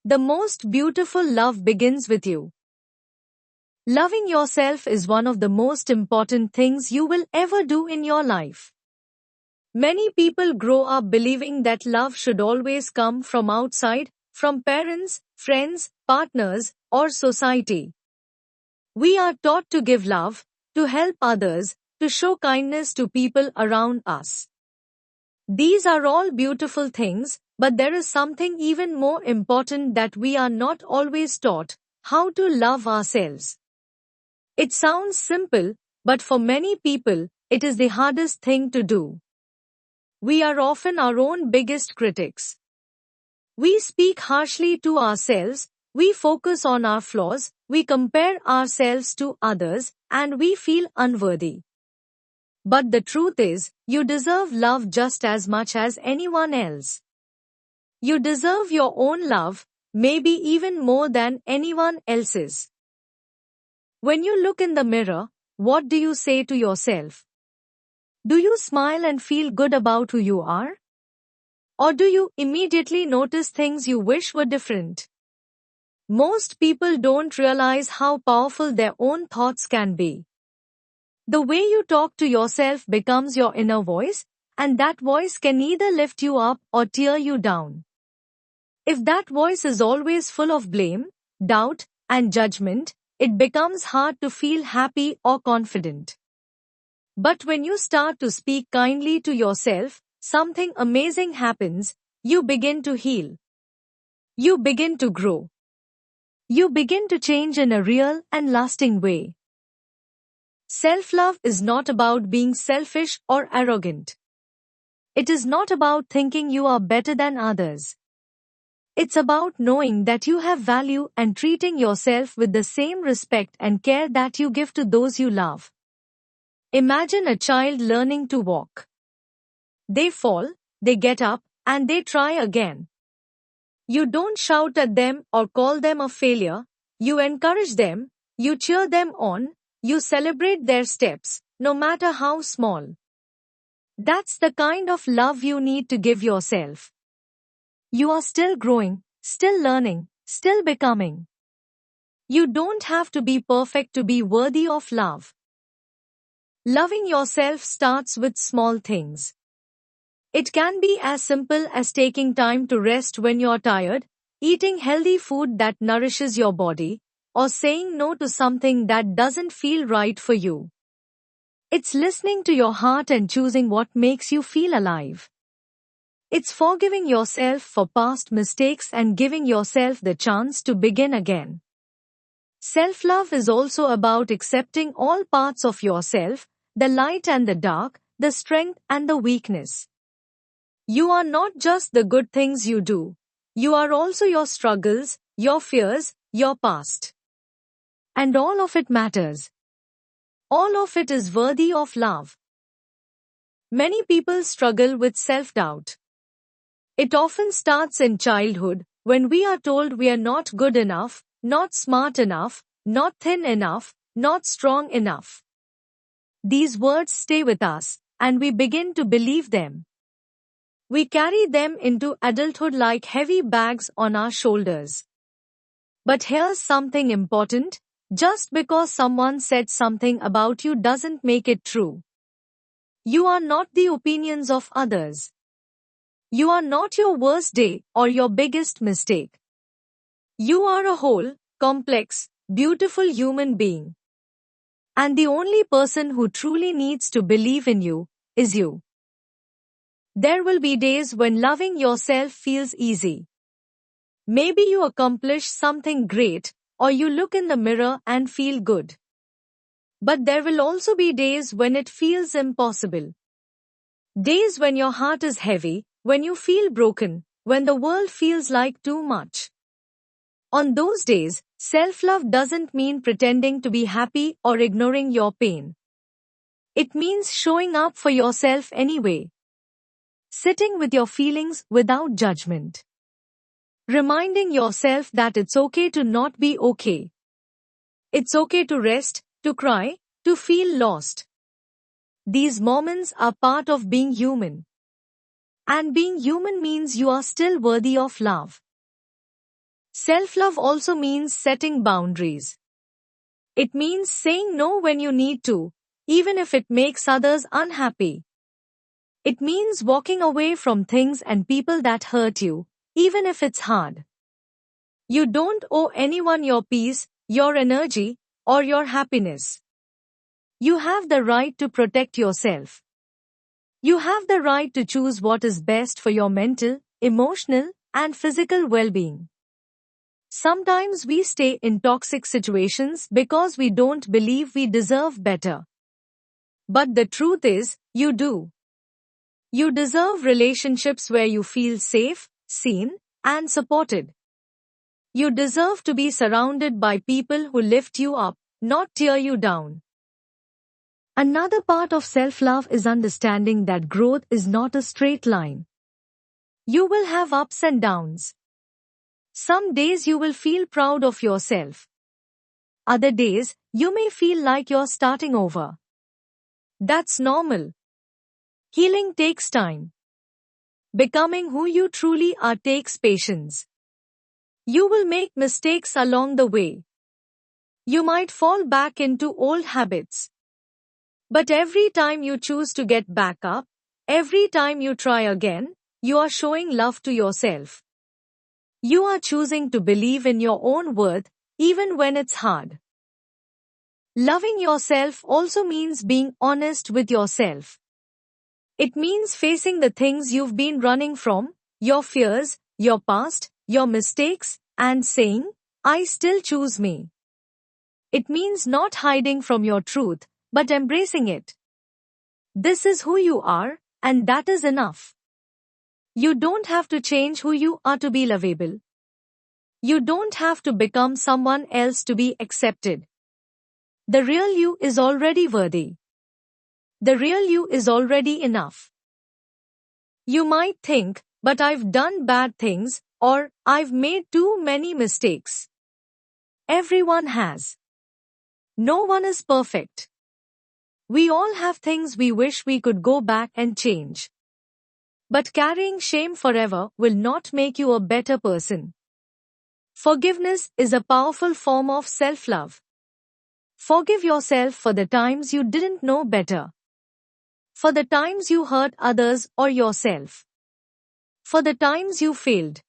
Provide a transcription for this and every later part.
The most beautiful love begins with you. Loving yourself is one of the most important things you will ever do in your life. Many people grow up believing that love should always come from outside, from parents, friends, partners, or society. We are taught to give love, to help others, to show kindness to people around us. These are all beautiful things, but there is something even more important that we are not always taught: how to love ourselves. It sounds simple, but for many people, it is the hardest thing to do. We are often our own biggest critics. We speak harshly to ourselves, we focus on our flaws, we compare ourselves to others, and we feel unworthy. But the truth is, you deserve love just as much as anyone else. You deserve your own love, maybe even more than anyone else's. When you look in the mirror, what do you say to yourself? Do you smile and feel good about who you are? Or do you immediately notice things you wish were different? Most people don't realize how powerful their own thoughts can be. The way you talk to yourself becomes your inner voice, and that voice can either lift you up or tear you down. If that voice is always full of blame, doubt, and judgment, it becomes hard to feel happy or confident. But when you start to speak kindly to yourself, something amazing happens. You begin to heal. You begin to grow. You begin to change in a real and lasting way. Self-love is not about being selfish or arrogant. It is not about thinking you are better than others. It's about knowing that you have value and treating yourself with the same respect and care that you give to those you love. Imagine a child learning to walk. They fall, they get up, and they try again. You don't shout at them or call them a failure. You encourage them, you cheer them on, you celebrate their steps, no matter how small. That's the kind of love you need to give yourself. You are still growing, still learning, still becoming. You don't have to be perfect to be worthy of love. Loving yourself starts with small things. It can be as simple as taking time to rest when you're tired, eating healthy food that nourishes your body, or saying no to something that doesn't feel right for you. It's listening to your heart and choosing what makes you feel alive. It's forgiving yourself for past mistakes and giving yourself the chance to begin again. Self-love is also about accepting all parts of yourself, the light and the dark, the strength and the weakness. You are not just the good things you do. You are also your struggles, your fears, your past. And all of it matters. All of it is worthy of love. Many people struggle with self-doubt. It often starts in childhood, when we are told we are not good enough, not smart enough, not thin enough, not strong enough. These words stay with us, and we begin to believe them. We carry them into adulthood like heavy bags on our shoulders. But here's something important: just because someone said something about you doesn't make it true. You are not the opinions of others. You are not your worst day or your biggest mistake. You are a whole, complex, beautiful human being. And the only person who truly needs to believe in you is you. There will be days when loving yourself feels easy. Maybe you accomplish something great, or you look in the mirror and feel good. But there will also be days when it feels impossible. Days when your heart is heavy, when you feel broken, when the world feels like too much. On those days, self-love doesn't mean pretending to be happy or ignoring your pain. It means showing up for yourself anyway. Sitting with your feelings without judgment. Reminding yourself that it's okay to not be okay. It's okay to rest, to cry, to feel lost. These moments are part of being human. And being human means you are still worthy of love. Self-love also means setting boundaries. It means saying no when you need to, even if it makes others unhappy. It means walking away from things and people that hurt you, even if it's hard. You don't owe anyone your peace, your energy, or your happiness. You have the right to protect yourself. You have the right to choose what is best for your mental, emotional, and physical well-being. Sometimes we stay in toxic situations because we don't believe we deserve better. But the truth is, you do. You deserve relationships where you feel safe, seen, and supported. You deserve to be surrounded by people who lift you up, not tear you down. Another part of self-love is understanding that growth is not a straight line. You will have ups and downs. Some days you will feel proud of yourself. Other days, you may feel like you're starting over. That's normal. Healing takes time. Becoming who you truly are takes patience. You will make mistakes along the way. You might fall back into old habits. But every time you choose to get back up, every time you try again, you are showing love to yourself. You are choosing to believe in your own worth, even when it's hard. Loving yourself also means being honest with yourself. It means facing the things you've been running from, your fears, your past, your mistakes, and saying, I still choose me. It means not hiding from your truth, but embracing it. This is who you are, and that is enough. You don't have to change who you are to be lovable. You don't have to become someone else to be accepted. The real you is already worthy. The real you is already enough. You might think, but I've done bad things, or I've made too many mistakes. Everyone has. No one is perfect. We all have things we wish we could go back and change. But carrying shame forever will not make you a better person. Forgiveness is a powerful form of self-love. Forgive yourself for the times you didn't know better. For the times you hurt others or yourself. For the times you failed.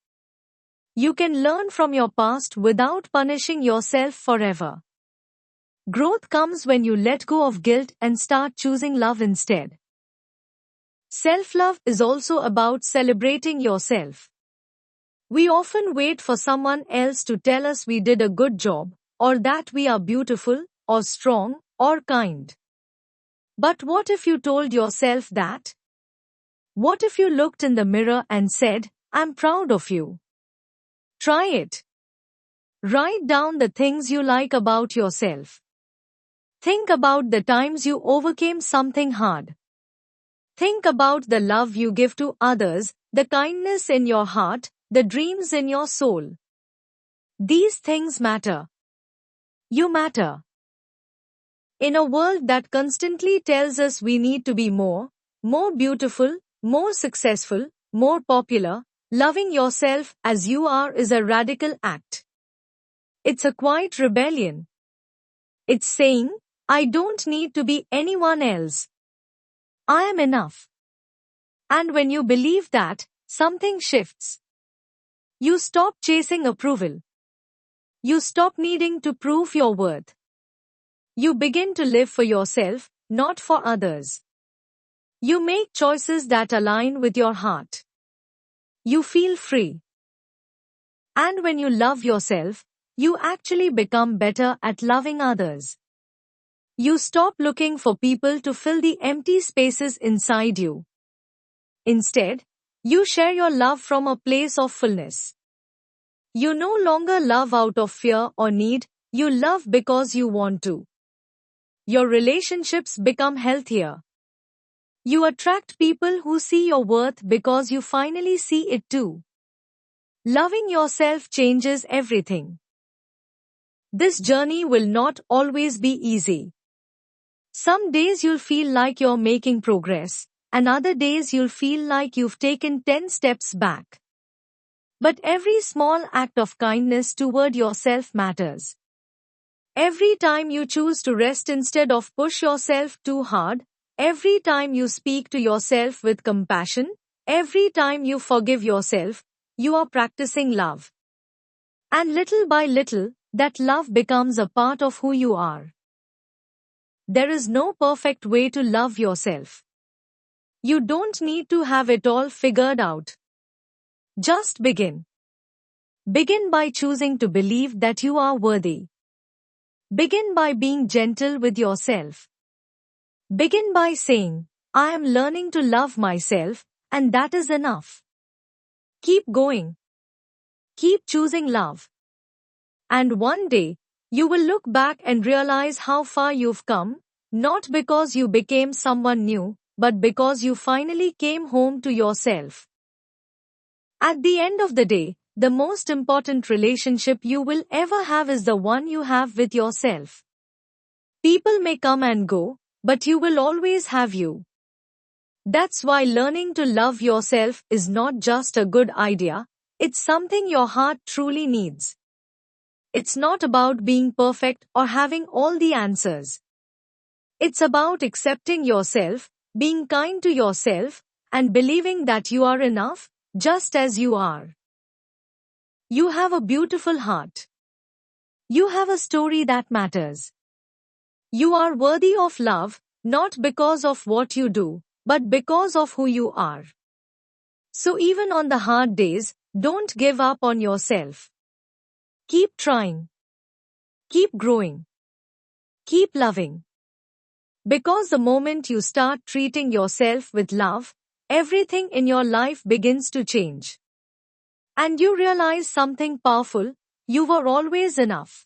You can learn from your past without punishing yourself forever. Growth comes when you let go of guilt and start choosing love instead. Self-love is also about celebrating yourself. We often wait for someone else to tell us we did a good job, or that we are beautiful, or strong, or kind. But what if you told yourself that? What if you looked in the mirror and said, I'm proud of you? Try it. Write down the things you like about yourself. Think about the times you overcame something hard. Think about the love you give to others, the kindness in your heart, the dreams in your soul. These things matter. You matter. In a world that constantly tells us we need to be more beautiful, more successful, more popular, loving yourself as you are is a radical act. It's a quiet rebellion. It's saying, I don't need to be anyone else. I am enough. And when you believe that, something shifts. You stop chasing approval. You stop needing to prove your worth. You begin to live for yourself, not for others. You make choices that align with your heart. You feel free. And when you love yourself, you actually become better at loving others. You stop looking for people to fill the empty spaces inside you. Instead, you share your love from a place of fullness. You no longer love out of fear or need, you love because you want to. Your relationships become healthier. You attract people who see your worth because you finally see it too. Loving yourself changes everything. This journey will not always be easy. Some days you'll feel like you're making progress, and other days you'll feel like you've taken 10 steps back. But every small act of kindness toward yourself matters. Every time you choose to rest instead of push yourself too hard, every time you speak to yourself with compassion, every time you forgive yourself, you are practicing love. And little by little, that love becomes a part of who you are. There is no perfect way to love yourself. You don't need to have it all figured out. Just begin. Begin by choosing to believe that you are worthy. Begin by being gentle with yourself. Begin by saying, I am learning to love myself, and that is enough. Keep going. Keep choosing love. And one day, you will look back and realize how far you've come, not because you became someone new, but because you finally came home to yourself. At the end of the day, the most important relationship you will ever have is the one you have with yourself. People may come and go, but you will always have you. That's why learning to love yourself is not just a good idea, it's something your heart truly needs. It's not about being perfect or having all the answers. It's about accepting yourself, being kind to yourself, and believing that you are enough, just as you are. You have a beautiful heart. You have a story that matters. You are worthy of love, not because of what you do, but because of who you are. So even on the hard days, don't give up on yourself. Keep trying. Keep growing. Keep loving. Because the moment you start treating yourself with love, everything in your life begins to change. And you realize something powerful, you were always enough.